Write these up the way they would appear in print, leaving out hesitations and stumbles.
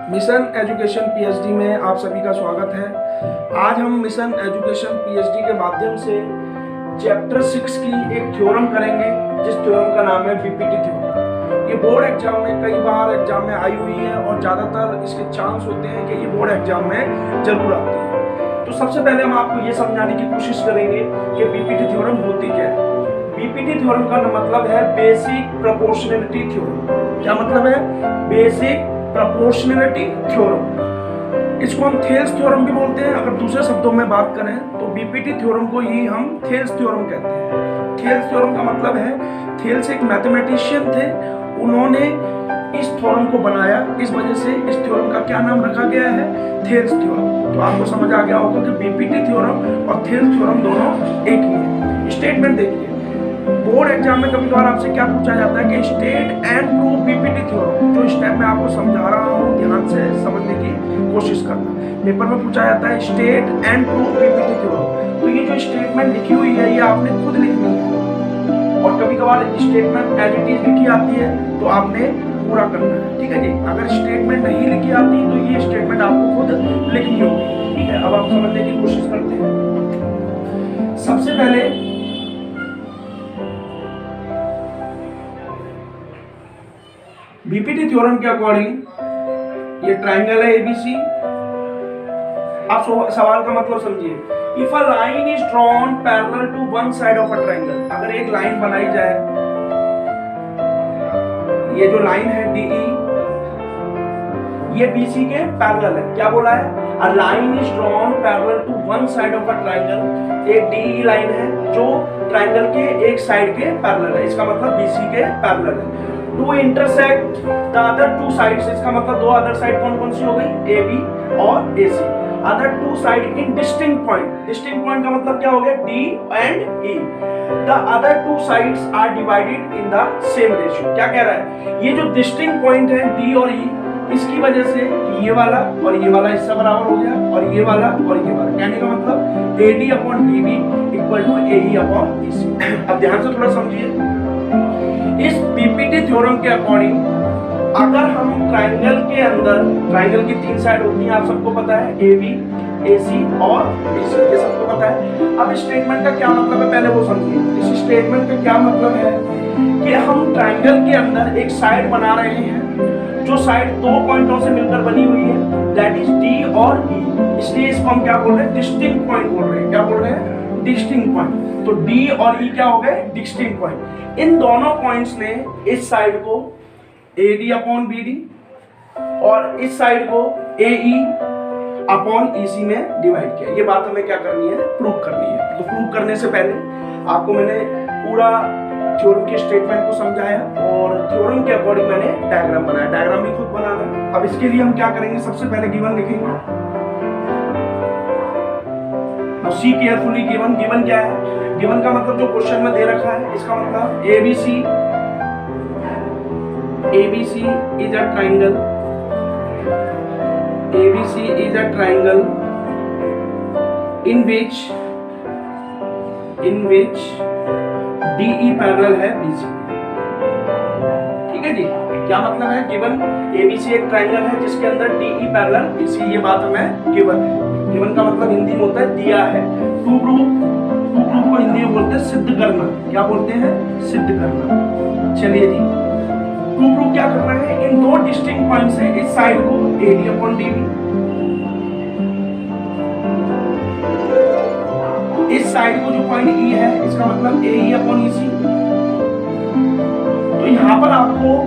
Mission education PhD में आप सभी का स्वागत है। आज हम मिशन एजुकेशन पीएचडी के माध्यम से चैप्टर 6 की एक थ्योरम करेंगे, जिस थ्योरम का नाम है बीपीटी थ्योरम। ये बोर्ड एग्जाम में कई बार एग्जाम में आई हुई है और ज़्यादातर इसके चांस होते हैं कि ये बोर्ड एग्जाम में जरूर आती है। तो सबसे पहले हम आपको ये समझाने की कोशिश करेंगे कि बीपीटी थ्योरम होती क्या है। बीपीटी थ्योरम का मतलब है बेसिक प्रोपोर्शनैलिटी थ्योरम। क्या मतलब है? Basic proportionality theorem. इसको हम थेल्स थ्योरम भी बोलते हैं। अगर दूसरे शब्दों में बात करें तो बीपीटी थ्योरम को ही हम थेल्स थ्योरम कहते हैं। थेल्स थ्योरम का मतलब है, थेल्स एक मैथमेटिशियन थे, उन्होंने इस थ्योरम को बनाया, इस वजह से इस थ्योरम का क्या नाम रखा गया है? Thales theorem. तो आपको समझ आ गया होगा कि बीपीटी थ्योरम और थेल्स थ्योरम दोनों एक ही है। स्टेटमेंट देखिए, बोर्ड एग्जाम में कभी कभार आपसे क्या पूछा जाता है कि state and prove BPT theorem. जो स्टेप मैं आपको समझा रहा हूँ, ध्यान से समझने की कोशिश करना। पेपर में पूछा जाता है state and prove BPT theorem. तो ये जो स्टेटमेंट लिखी हुई है ये आपने खुद लिखनी है, और कभी कभार स्टेटमेंट एज इट इज लिखी आती है तो आपने पूरा करना है। ठीक है जी। अगर स्टेटमेंट नहीं लिखी आती तो ये स्टेटमेंट आपको खुद लिखनी होगी। ठीक है, अब आप समझने की कोशिश करते हैं। सबसे पहले बीपीटी थ्योरम के अकॉर्डिंग ये ट्राइंगल है एबीसी। आप सवाल का मतलब समझिए। If a line is drawn parallel to one side of a triangle, अगर एक लाइन बनाई जाए, ये जो लाइन है डीई, ये बीसी के पैरेलल है। क्या बोला है? A line is drawn parallel to one side of a triangle. एक डीई लाइन है जो ट्राइंगल के एक साइड के पैरेलल है, इसका मतलब बीसी के पैरेलल है। To intersect the other two sides, इसका मतलब दो अदर साइड कौन कौन सी हो गई? ए बी और A C. Other two side in distinct point. Distinct point का मतलब क्या हो गया? D and E. The other two sides are divided in the same ratio. क्या कह रहा है? ये जो डिस्टिंक्ट पॉइंट है डी और ई, इसकी वजह से ये वाला और ये वाला हिस्सा बराबर हो गया, और ये वाला और ये वाला। कहने का मतलब AD upon BB equal to AE upon BC। अब ध्यान से थोड़ा समझिए। इस बीपीटी थ्योरम के अकॉर्डिंग अगर हम ट्राइंगल के अंदर, ट्राइंगल की तीन साइड होती हैं, आप सबको पता है, AB, AC और BC, ये सबको पता है। अब इस स्टेटमेंट का क्या मतलब है पहले वो समझिए। इस स्टेटमेंट का क्या मतलब है कि हम ट्राइंगल के अंदर एक साइड बना रहे हैं, जो साइड दो पॉइंटों से मिलकर बनी हुई है, दैट इज D और E। इसलिए इसको हम क्या बोल रहे हैं? डिस्टिंक्ट पॉइंट बोल रहे हैं। क्या बोल रहे हैं? Distinct point. तो D और E क्या हो गए? Distinct point. इन दोनों पॉइंट्स ने इस साइड को AD अपॉन BD और इस साइड को AE अपॉन EC में डिवाइड किया। ये बात हमें क्या करनी है? प्रूव करनी है। तो प्रूव करने से पहले आपको मैंने पूरा थ्योरम के स्टेटमेंट को समझाया और थ्योरम के अकॉर्डिंग मैंने डायग्राम बनाया। डायग्राम भी खुद बनाना। अब इसके लिए हम क्या करेंगे? सबसे पहले गिवन लिखेंगे। See carefully given. गिवन क्या है? गिवन का मतलब जो क्वेश्चन में दे रखा है, इसका मतलब ABC is a triangle. ABC is a triangle in which DE parallel है BC। ठीक है जी। क्या मतलब है? गिवन ABC एक ट्राइंगल है जिसके अंदर DE पैरेलल BC, ये बात हमें गिवन है। गिवन का मतलब हिंदी में होता है दिया है। टू प्रूव को हिंदी में बोलते हैं सिद्ध करना। क्या बोलते हैं? सिद्ध करना। चलिए जी, टू प्रूव क्या करना है? इन दो डिस्टिंक्ट पॉइंट से इस साइड को AD अपॉन DB, इस साइड को जो पॉइंट E है इसका मतलब AE अपॉन EC। तो यहाँ पर आपको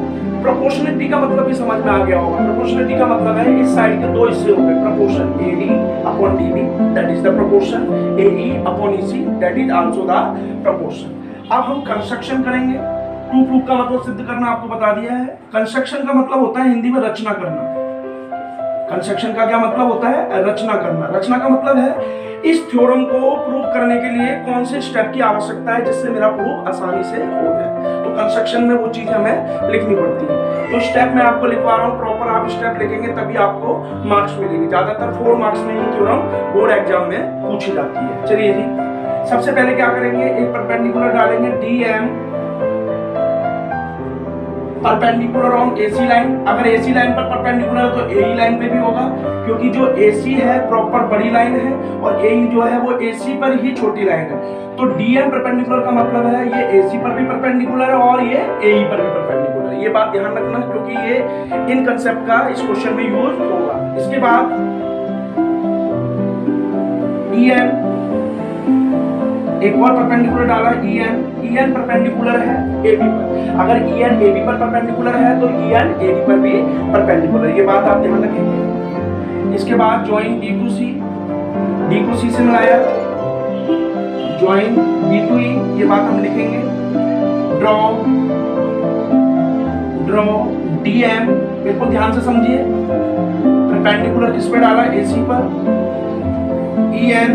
प्रोपोर्शनलिटी का मतलब भी समझ में आ गया होगा। प्रोपोर्शनलिटी का मतलब है इस साइड के दो हिस्से हो गए, proportion AD upon DB that is the proportion, AE upon EC that is also the proportion. अब हम कंस्ट्रक्शन करेंगे। टू प्रूफ का मतलब सिद्ध करना आपको बता दिया है। कंस्ट्रक्शन का मतलब होता है हिंदी में रचना करना। कंस्ट्रक्शन का क्या मतलब होता है? रचना करना। रचना का मतलब है इस थ्योरम को प्रूव करने के लिए कौन से स्टेप की आवश्यकता है जिससे मेरा प्रूफ आसानी से हो जाए। तो कंस्ट्रक्शन में वो चीजें हमें लिखनी पड़ती है। तो स्टेप मैं आपको लिखवा रहा हूँ, प्रॉपर आप स्टेप लिखेंगे तभी आपको मार्क्स मिलेंगे। ज्यादातर 4 मार्क्स में ये थ्योरम बोर्ड एग्जाम में पूछी जाती है। चलिए जी, सबसे पहले क्या करेंगे? एक परपेंडिकुलर डालेंगे DM perpendicular on AC line, अगर एसी लाइन पर परपेंडिकुलर है तो एई लाइन पे भी होगा, क्योंकि जो एसी है प्रॉपर बड़ी लाइन है और एई जो है वो एसी पर ही छोटी लाइन है। तो डीएम परपेंडिकुलर का मतलब है ये एसी पर भी परपेंडिकुलर है और ये एई पर भी परपेंडिकुलर है। ये बात ध्यान रखना क्योंकि ये इन कंसेप्ट का इस क्वेश्चन में यूज होगा। इसके बाद EN, एक और परपेंडिकुलर डाला EN परपेंडिकुलर है AB पर। अगर EN AB पर परपेंडिकुलर है तो EN AB पर भी परपेंडिकुलर, ये बात आप ध्यान रखेंगे। इसके बाद ज्वाइन D को C से मिलाया, ज्वाइन B to E, ये बात हम लिखेंगे। ड्रॉ DM, बिल्कुल ध्यान से समझिए, परपेंडिकुलर किस पे डाला, AC पर। EN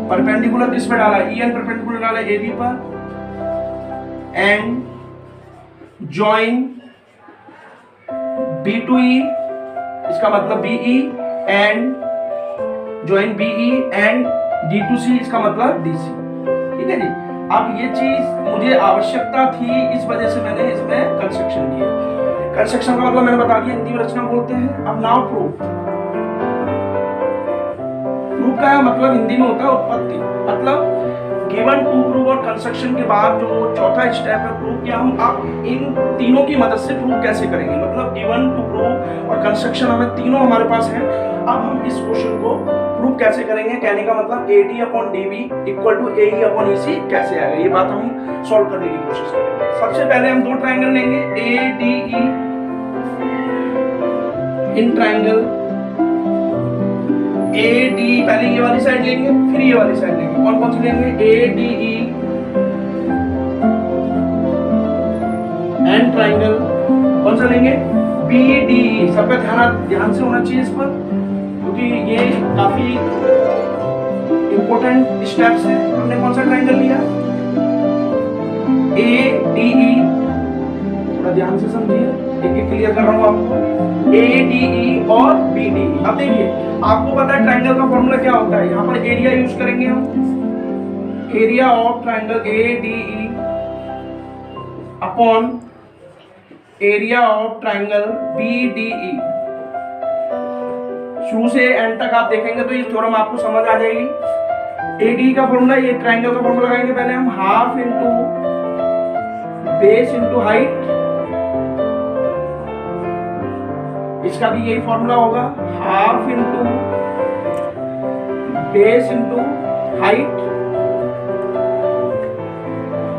परपेंडिकुलर किस पे डाला, EN परपेंडिकुलर डाला AB पर। And join B to E, इसका मतलब BE, and join BE and D to C, इसका मतलब DC। ठीक है जी। अब ये चीज मुझे आवश्यकता थी, इस वजह से मैंने इसमें कंस्ट्रक्शन दिया। कंस्ट्रक्शन का मतलब मैंने बता दिया, हिंदी में रचना बोलते हैं। अब नाउ प्रूफ का मतलब हिंदी में होता है उत्पत्ति, मतलब गिवन टू प्रूफ और कंस्ट्रक्शन के बाद जो चौथा स्टेप है प्रूफ, कि हम अब इन तीनों की मदद से प्रूफ कैसे करेंगे। मतलब गिवन टू प्रूफ और कंस्ट्रक्शन हमें तीनों हमारे पास हैं। अब हम इस क्वेश्चन को प्रूफ कैसे करेंगे, कहने का मतलब AD upon DB equal to AE upon EC कैसे आएगा, ये बात हम सॉल्व करने की कोशिश करेंगे। सबसे पहले हम दो ट्रायंगल लेंगे, ADE इन ट्रायंगल AD, पहले ये वाली साइड लेंगे फिर ये वाली साइड लेंगे। कौन कौन सी लेंगे, ADE एंड ट्रायंगल, कौन सा लेंगे, BDE। सबका ध्यान से होना चाहिए इस पर, क्योंकि ये काफी इंपॉर्टेंट स्टेप्स है। हमने कौन सा ट्रायंगल लिया, ADE, थोड़ा ध्यान से समझिए, एक क्लियर कर रहा हूं आपको। ADE और BDE। अब देखिए आपको पता है ट्रायंगल का फॉर्मूला क्या होता है, यहाँ पर एरिया यूज करेंगे हम, area of triangle ADE upon area of triangle BDE। शुरू से एंड तक आप देखेंगे तो ये थ्योरम आपको समझ आ जाएगी। ADE का फॉर्मूला, ये ट्रायंगल का फॉर्मूला लगाएंगे पहले हम, half into base into height, इसका भी यही फॉर्मूला होगा, half into base into height.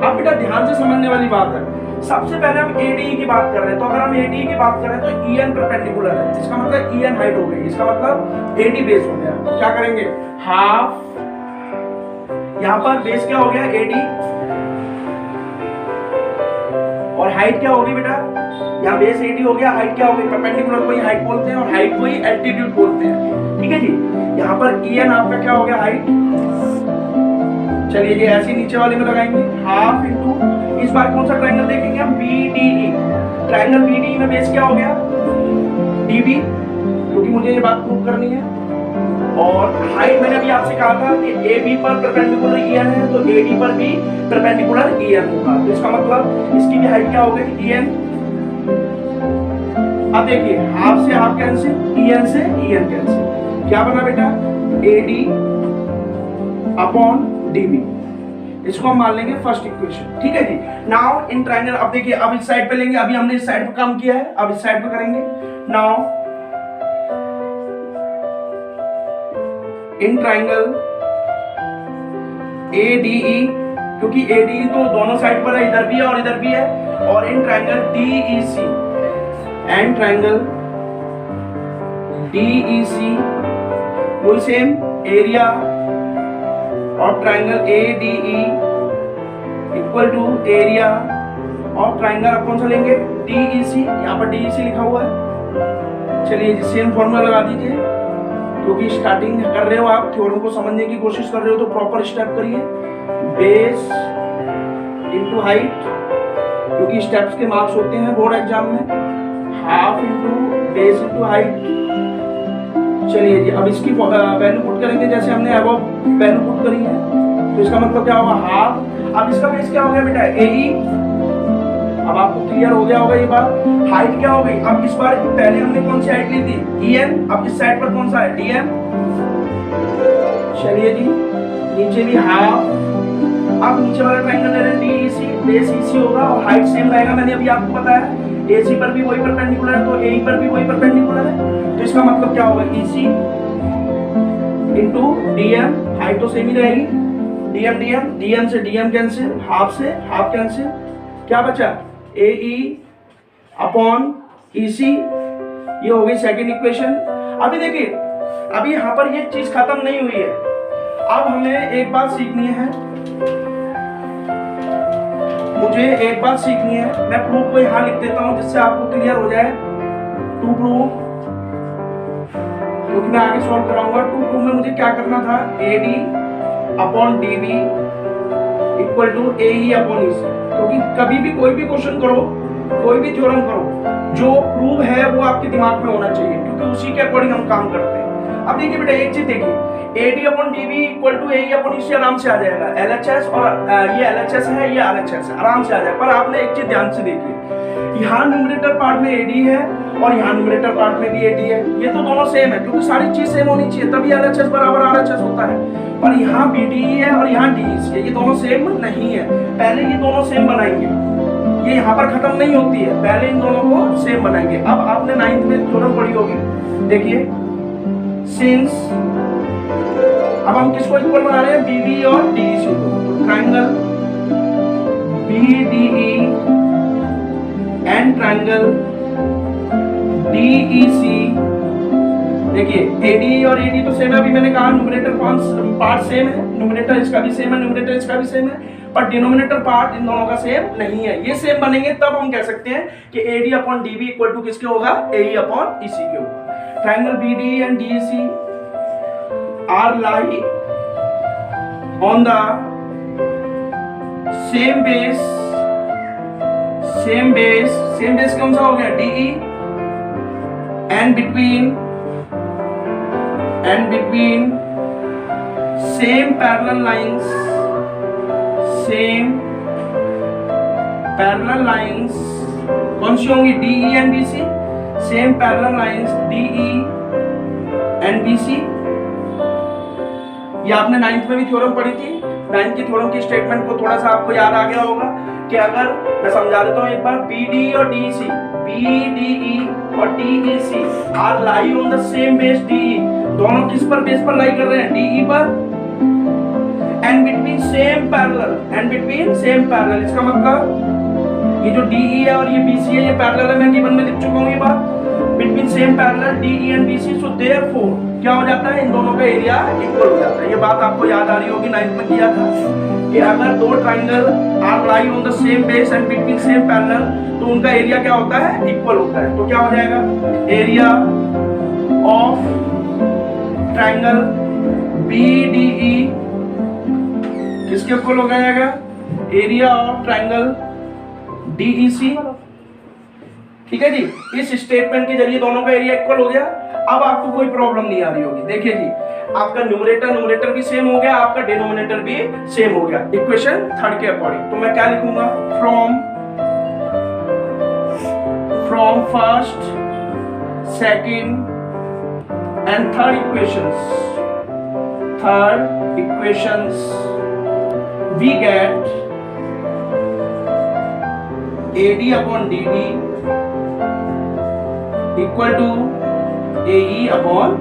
अब बेटा ध्यान से समझने वाली बात है, सबसे पहले हम ADE की बात कर रहे हैं, तो अगर हम ADE की बात करें तो EN परपेंडिकुलर है, इसका मतलब EN हाइट हो गई, इसका मतलब AD बेस हो गया। क्या करेंगे, हाफ, यहां पर बेस क्या हो गया AD, और हाइट क्या होगी बेटा, यहाँ बेस 80 हो गया, हाइट क्या होगी, परपेंडिकुलर को ही हाइट बोलते हैं और हाइट को ही एल्टीट्यूड बोलते हैं। ठीक है जी। यहाँ पर EN आपका क्या हो गया, हाइट। चलिए ये ऐसे नीचे वाले में लगाएंगे, हाफ इंटू, इस बार कौन सा ट्रायंगल देखेंगे हम, BDE। ट्रायंगल BDE में बेस क्या हो गया, DB, क्योंकि मुझे ये बात प्रूव करनी है। और हाइट मैंने अभी आपसे कहा था कि AB पर परपेंडिकुलर EN है तो AD पर भी परपेंडिकुलर EN होगा, तो इसका मतलब इसकी भी हाइट क्या हो गई, EN। अब देखिए हाफ से हाफ कैंसिल, EN से EN कैंसिल, क्या बना बेटा, AD अपॉन DB। इसको हम मान लेंगे फर्स्ट इक्वेशन। ठीक है जी। नाउ इन ट्रायंगल, अब देखिए अब इस साइड पे लेंगे, अभी हमने इस साइड पे काम किया है, अब इस साइड पे करेंगे। नाउ इन ट्रायंगल ADE, क्योंकि ADE तो दोनों साइड पर है, इधर भी है और इधर भी है, और in triangle DEC and triangle DEC, वही same area of triangle ADE equal to area of triangle, आप कौन सा लेंगे, DEC, यहाँ पर DEC लिखा हुआ है। चलिए सेम फॉर्मूला लगा दीजिए, क्योंकि स्टार्टिंग कर रहे हो आप, थ्योरम को समझने की कोशिश कर रहे हो तो प्रॉपर स्टेप करिए, बेस इंटू हाइट, क्योंकि स्टेप्स के मार्क्स होते हैं बोर्ड एग्जाम में, half into base into height. चलिए जी, अब इसकी वैल्यू पुट करेंगे जैसे हमने अब वैल्यू पुट करी है, तो इसका मतलब क्या होगा, हाफ। अब इसका बेस क्या हो गया बेटा, AE, अब आपको क्लियर हो गया होगा ये बात। हाइट क्या हो गई, अब इस बार पहले हमने कौन सी हाइट ली थी, EN, अब इस साइड पर कौन सा है, DM। चलिए जी, नीचे भी हाफ, अब नीचे वाला ट्रायंगल ले रहे हैं DEC, बेस EC होगा और हाइट सेम रहेगा। मैंने अभी आपको बताया AC पर भी वही परपेंडिकुलर है तो AE पर भी वही परपेंडिकुलर है, तो इसका मतलब क्या होगा, EC इंटू DM, हाइट तो सेम ही रहेगी, DM से DM कैंसिल, हाफ से हाफ कैंसिल, क्या बचा, AE अपॉन EC, ये हो गई सेकंड इक्वेशन। अभी देखिए, अभी यहाँ पर ये चीज खत्म नहीं हुई है, अब हमें एक बात सीखनी है, मुझे एक बात सीखनी है, मैं प्रूफ को यहाँ लिख देता हूँ जिससे आपको क्लियर हो जाए। टू प्रूफ, क्योंकि मैं आगे सॉल्व कराऊंगा। टू प्रूफ में मुझे क्या करना था, AD upon DB equal to AE upon EC, क्योंकि कभी भी कोई भी क्वेश्चन करो, कोई भी थ्योरम करो, जो प्रूफ है वो आपके दिमाग में होना चाहिए, क्योंकि उसी के अकॉर्डिंग हम काम करते हैं। अब देखिए बेटा, एक चीज देखिए, AD upon DB equal to AE upon EC आराम से आ जाएगा, LHS और ये LHS है, ये RHS है, आराम से आ जाएगा। पर आपने एक चीज ध्यान से देखिए, यहाँ न्यूमरेटर पार्ट में AD है और यहाँ न्यूमरेटर पार्ट में भी AD है, ये तो दोनों सेम है, क्योंकि सारी चीज सेम होनी चाहिए तभी LHS बराबर RHS होता है। पर यहाँ BDE है और यहाँ DEC है, ये दोनों सेम नहीं है। पहले ये दोनों सेम बनाएंगे, ये यहाँ पर खत्म नहीं होती है, पहले इन दोनों को सेम बनाएंगे। अब आपने 9th में थ्योरम पढ़ी होगी, देखिए, सिंस, अब हम किसको इक्वल बना रहे हैं, BD और DEC को, triangle BDE and triangle DEC, देखिए AD और AD तो सेम है, अभी मैंने कहा न्यूमरेटर पार्ट सेम है, न्यूमरेटर इसका भी सेम है, न्यूमरेटर इसका भी सेम है, पर डिनोमिनेटर पार्ट इन दोनों का सेम नहीं है। ये सेम बनेंगे तब हम कह सकते हैं कि AD upon DB equal to किसके होगा, AE अपॉन EC के होगा। Triangle BDE and DEC are lie on the same base कौन सा हो गया, DE, and between same parallel lines कौन सी होंगी, DE and BC, same parallel lines DE and BC। ये आपने 9th में भी थ्योरम पढ़ी थी। 9th की थ्योरम की स्टेटमेंट को थोड़ा सा आपको याद आ गया होगा कि अगर मैं समझा देता हूँ एक बार, BDE और DEC, BDE और DEC are lie on the same base DE, दोनों किस पर बेस पर लाई कर रहे हैं, DE पर, एंड बिटवीन सेम पैरेलल, इसका मतलब ये जो DE है और ये BC है, ये पैरेलल है, मैं गिवन में लिख चुका हूँ ये बात, between same parallel DE and BC, so therefore क्या हो जाता है, इन दोनों का एरिया इक्वल हो जाता है। ये बात आपको याद आ रही होगी, 9th में किया था कि अगर दो triangle are lie on the same base and between same parallel, तो उनका एरिया क्या होता है, इक्वल होता है। तो क्या हो जाएगा, एरिया ऑफ ट्रायंगल BDE किसके इक्वल हो जाएगा, एरिया ऑफ ट्रायंगल DEC। ठीक है जी, इस स्टेटमेंट के जरिए दोनों का एरिया इक्वल हो गया। अब आपको कोई प्रॉब्लम नहीं आ रही होगी। देखिए जी, आपका न्यूमरेटर भी सेम हो गया, आपका डिनोमिनेटर भी सेम हो गया इक्वेशन 3 के अकॉर्डिंग। तो मैं क्या लिखूंगा, from first, second and third equations we get AD upon DB equal to AE upon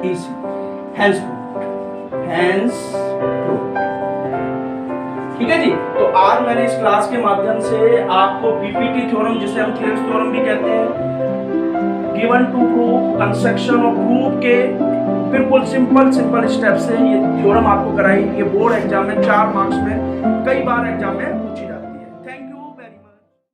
EC, hence proved। ठीक है जी। तो आज मैंने इस क्लास के माध्यम से आपको PPT थ्योरम, जिसे हम थेरेस थ्योरम भी कहते हैं, गिवन टू प्रूफ, कंस्ट्रक्शन और प्रूफ के बिल्कुल सिंपल स्टेप से ये थ्योरम आपको कराई। ये बोर्ड एग्जाम में 4 मार्क्स में कई बार एग्जाम में पूछी जाती है।